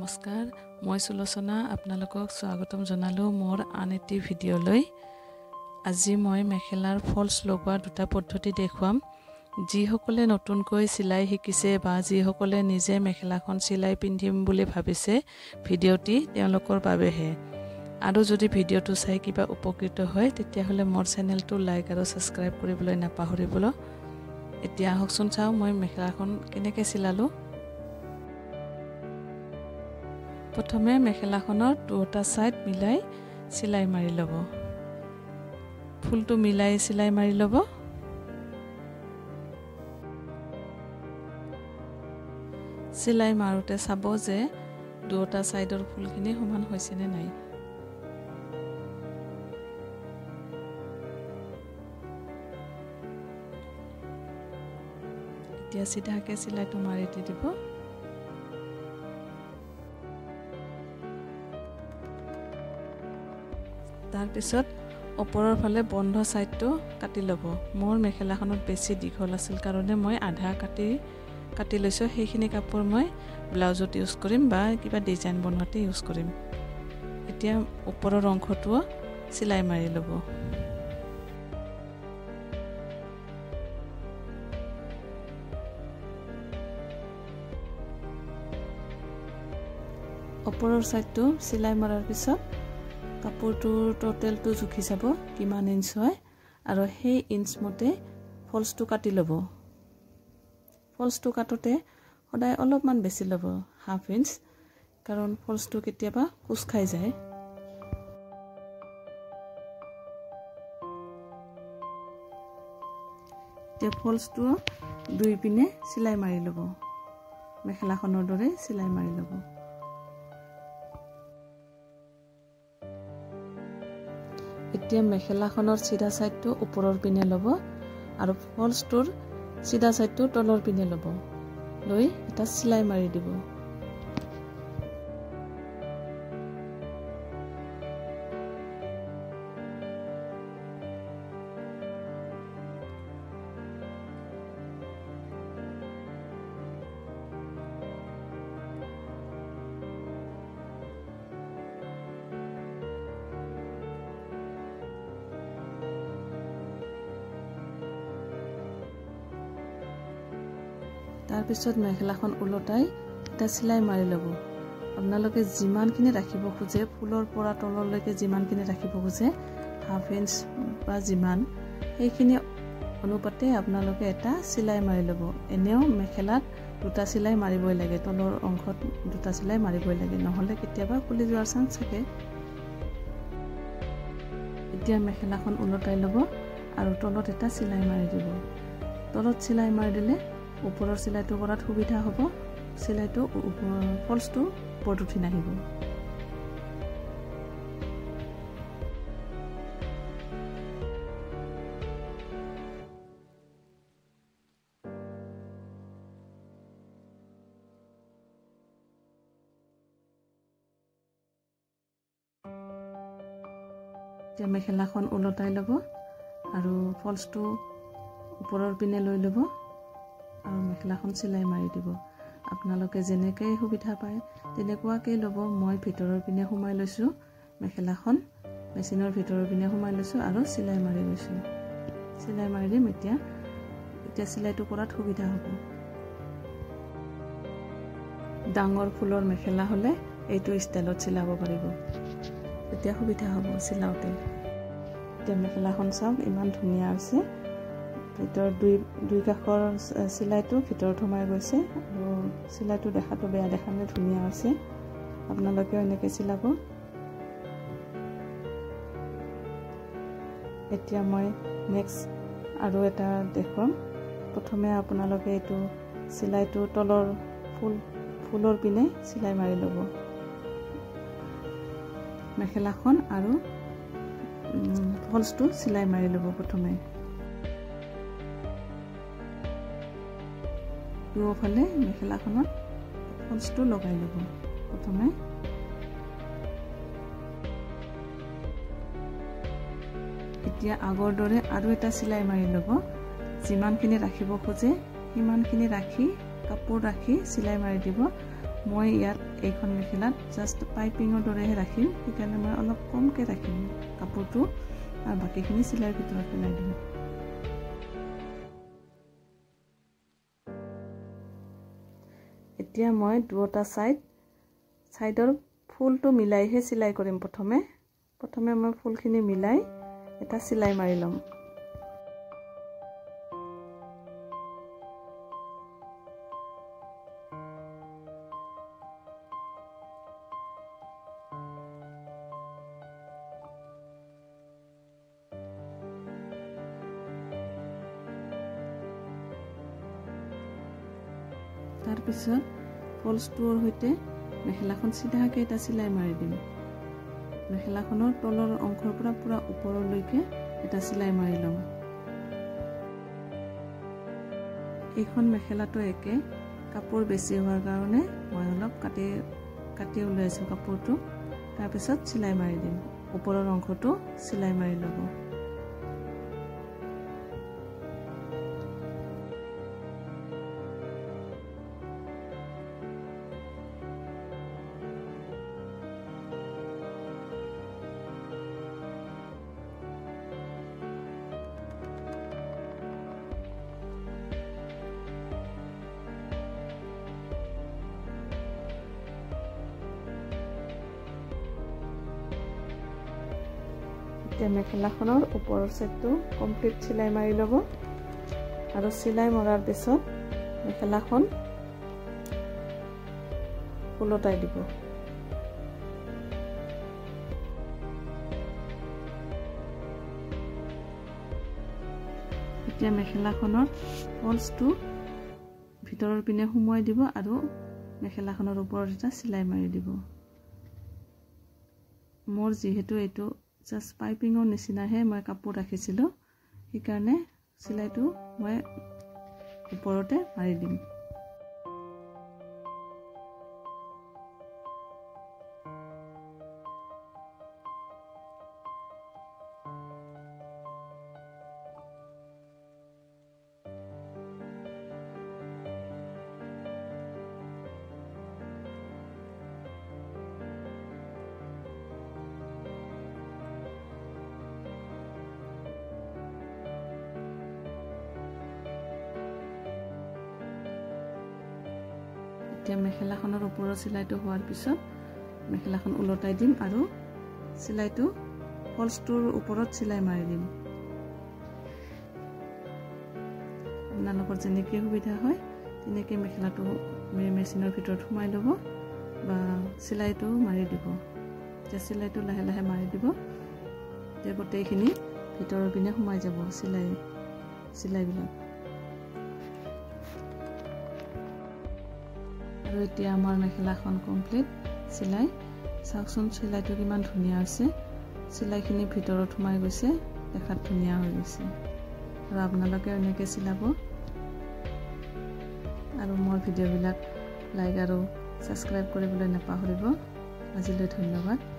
নমস্কাৰ মই সুলোচনা আপোনালোকক স্বাগতম জনালো মোৰ আন এটি ভিডিঅ'লৈ আজি মই মেখেলাৰ ফলছ লগোৱা দুটা পদ্ধতি দেখুৱাম যিসকলে নতুনকৈ চিলাই শিকিছে বা যিসকলে নিজে মেখেলাখন চিলাই পিন্ধিম বুলি ভাবিছে ভিডিঅ'টি তেওঁলোকৰ বাবেহে আৰু যদি ভিডিঅ'টো চাই কিবা উপকৃত হয় তেতিয়াহ'লে মোৰ চেনেলটো লাইক আৰু সাবস্ক্ৰাইব কৰিবলৈ নাপাহৰিব এতিয়া আহকচোন চাও মই মেখেলাখন কেনেকৈ চিলালো প্ৰথমে মেখেলাখনৰ দুটা সাইড মিলাই চিলাই মাৰি লব ফুলটো মিলাই চিলাই মাৰি লব চিলাই মাৰোতে চাব যে দুটা সাইডৰ ফুলখিনি সমান হৈছে নে নাই এতিয়া সিধাকে চিলাইটো মাৰি দিব তাৰ পিছত ওপৰৰ ফালে বন্ধ সাইডটো কাটি লব মোৰ মেখেলাখনত বেছি দীঘল আছিল কাৰণে মই আধা কাটি লৈছো সেইখিনি কাপোৰ মই ব্লাউজত ইউজ কৰিম বা কিবা ডিজাইন বনোৱাতে ইউজ কৰিম এতিয়া ওপৰৰ অংশটো চিলাই মাৰি লব ওপৰৰ সাইডটো চিলাই মাৰাৰ পিছত কাপোৰটোৰ টোটেলটো জুখি চাব কিমান ইঞ্চ হয় আৰু সেই ইঞ্চ মতে ফলছটো কাটি লব ফলছটো কাটোতে সদায় অলপমান বেছি লব হাফ ইঞ্চ কাৰণ ফলছটো কেতিয়াবা কুচ খাই যায় তে ফলছটো দুই পিনে চিলাই মাৰি লব মেখেলাখনৰ দৰে চিলাই মাৰি লব এতিয়া মেখেলাখনৰ সিধা সাইডটো ওপৰৰ পিনে লব আৰু ফলছটোৰ সিধা সাইডটো তলৰ পিনে লব লৈ এটা চিলাই মাৰি দিব তাৰ পিছত মেখেলাখন উলটাই এটা চিলাই মাৰি লব আপোনালোকে যিমানখিনি ৰাখিব খোজে ফুলৰ পৰা তললৈকে যিমানখিনি ৰাখিব খোজে হাফ ইঞ্চ বা যিমান সেইখিনি অনুপাতে আপোনালোকে এটা চিলাই মাৰি লব এনেও মেখেলাত দুটা চিলাই মাৰিবই লাগে তলৰ অংশত দুটা চিলাই মাৰিবই লাগে নহলে কেতিয়াবা খুলি যোৱাৰ চান্স থাকে এতিয়া মেখেলাখন উলটাই লব আৰু তলত এটা চিলাই মাৰি দিব তলত চিলাই মাৰি দিলে ওপৰৰ চিলাইটো কৰাত সুবিধা হ'ব চিলাইটো ফলছটো ওপৰত উঠি নাহিব এতিয়া মেখেলাখন উলটাই ল'ব আৰু ফলছটো ওপৰৰ পিনে লৈ ল'ব আৰু মেখেলাখন চিলাই মাৰি দিব আপোনালোকে যেনেকৈ সুবিধা পায় তেনেকুৱাকৈ ল'ব মই ভিতৰৰ পিনে সোমাই লৈছো মেখেলাখন মেচিনৰ ভিতৰৰ পিনে সোমাই লৈছো আৰু চিলাই মাৰি লৈছো চিলাই মাৰি দিম এতিয়া চিলাইটো কৰাত সুবিধা হ'ব ডাঙৰ ফুলৰ মেখেলা হলে এইটো ষ্টাইলত চিলাব পাৰিব এতিয়া সুবিধা হ'ব চিলাওতে এতিয়া মেখেলাখন চাওক ইমান ধুনীয়া হৈছে ভিতৰ দুই কাষৰ চিলাইটো ভিতৰত সোমাই গৈছে আৰু চিলাইটো দেখাটো বেয়া দেখা নাই ধুনীয়া হৈছে আপোনালোকেও এনেকৈ চিলাব এতিয়া মই নেক্সট আৰু এটা দেখুৱাম প্ৰথমে আপোনালোকে এইটো চিলাইটো তলৰ ফুলৰ পিনে চিলাই মাৰি ল'ব মেখেলাখন আৰু ফলছটো চিলাই মাৰি ল'ব প্ৰথমে দুয়োফালে মেখেলাখনত ফলছটো লগাই ল'ব প্ৰথমে এতিয়া আগৰ দৰে আৰু এটা চিলাই মাৰি ল'ব যিমানখিনি ৰাখিব খোজে সিমানখিনি ৰাখি কাপোৰ ৰাখি চিলাই মাৰি দিব মই ইয়াত এইখন মেখেলাত জাষ্ট পাইপিঙৰ দৰেহে ৰাখিম সেইকাৰণে মই অলপ কমকৈ ৰাখিম কাপোৰটো আৰু বাকীখিনি চিলাইৰ ভিতৰত পেলাই দিম এতিয়া মই দুটা সাইডৰ ফুলটো মিলাইহে চিলাই কৰিম প্ৰথমে মই ফুলখিনি মিলাই এটা চিলাই মাৰি লম তাৰ পিছত ফলছটোৰ হৈতে মেখেলাখন সিধাকে এটা চিলাই মাৰি দিম মেখেলাখনৰ তলৰ অংশৰ পৰা পুৰা ওপৰলৈকে এটা চিলাই মাৰি লম এইখন মেখেলাটো একে কাপোৰ বেছি হোৱাৰ কাৰণে মই অলপ কাটি উলাইছো কাপোৰটো তাৰ পিছত চিলাই মাৰি দিম ওপৰৰ অংশটো চিলাই মাৰি ল'ব এতিয়া মেখেলাখনৰ ওপৰৰ সাইডটো কমপ্লিট চিলাই মাৰি ল'ব আৰু চিলাই মৰাৰ পিছত মেখেলাখন উলটাই দিব এতিয়া মেখেলাখনৰ ফলছটো ভিতৰৰ পিনে সোমোৱাই দিব আৰু মেখেলাখনৰ ওপৰত এটা চিলাই মাৰি দিব মোৰ যেহেতু এইটো জাস্ট পাইপিঙৰ নিচিনাহে মই কাপোৰ ৰাখিছিলোঁ সেইকাৰণে চিলাইটো মই ওপৰতে মাৰি দিম এতিয়া মেখেলাখনৰ ওপৰৰ চিলাইটো হোৱাৰ পিছত মেখেলাখন উলটাই দিম আৰু চিলাইটো ফলছটোৰ ওপৰত চিলাই মাৰি দিম আপোনালোকৰ যেনেকৈ সুবিধা হয় তেনেকৈ মেখেলাটো মেচিনৰ ভিতৰত সোমাই ল'ব বা চিলাইটো মাৰি দিব এতিয়া চিলাইটো লাহে লাহে মাৰি দিব এতিয়া গোটেইখিনি ভিতৰৰ পিনে সোমাই যাব চিলাইবিলাক আৰু এতিয়া আমাৰ মেখেলাখন কমপ্লিট চিলাই চাওকচোন চিলাইটো কিমান ধুনীয়া হৈছে চিলাইখিনি ভিতৰত সোমাই গৈছে দেখাত ধুনীয়া হৈ গৈছে আৰু আপোনালোকে এনেকৈ চিলাব আৰু মোৰ ভিডিঅ'বিলাক লাইক আৰু সাবস্ক্ৰাইব কৰিবলৈ নাপাহৰিব আজিলৈ ধন্যবাদ